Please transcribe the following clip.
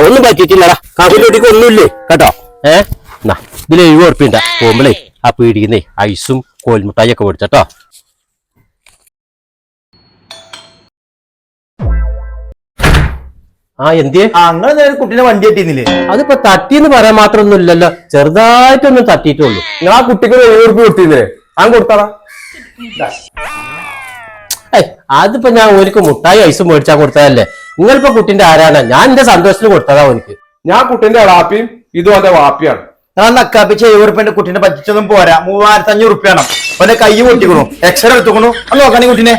ഒന്നും പറ്റിയിട്ടില്ലടാ. കാക്കുട്ടിക്ക് ഒന്നുമില്ലേ കേട്ടോ. ഇതിൽ 70 ഉറുപ്പിക പോകുമ്പോളേ ആ പീടിക്കുന്നേ ഐസും കോൽമുട്ടായി ഒക്കെ മേടിച്ചോ. എന്തിയെ അങ്ങനെ കുട്ടീനെ വണ്ടി കെട്ടിന്നില്ലേ? അതിപ്പോ തട്ടിന്ന് പറയാൻ മാത്രമൊന്നും ഇല്ലല്ലോ, ചെറുതായിട്ടൊന്നും തട്ടിയിട്ടുള്ളൂ. ഞാൻ ആ കുട്ടിക്ക് 70 ഉറുപ്പിക കൊടുത്തില്ലേ? ഞാൻ കൊടുത്താടാ. അതിപ്പോ ഞാൻ ഓനിക്ക് മുട്ടായി ഐസും മേടിച്ചാൽ കൊടുത്തതല്ലേ. നിങ്ങളിപ്പോ കുട്ടിന്റെ ആരാണ്? ഞാൻ എന്റെ സന്തോഷത്തിന് കൊടുത്തതാ ഓനിക്ക്. ഞാൻ കുട്ടിന്റെ അളാപ്പിയും ഇതും അവന്റെ വാപ്പിയാണ്. ഞാൻ നക്കാപ്പിച്ച 70 ഉറുപ്പിന്റെ കുട്ടീനെ പറ്റിച്ചൊന്നും പോരാ. 3500 ഉറുപ്പിയാണ്. അവന്റെ കൈ പൊട്ടിക്കണു, എക്സ്റേ എടുത്തുക്കണു. അത് നോക്കാണീ കുട്ടീനെ.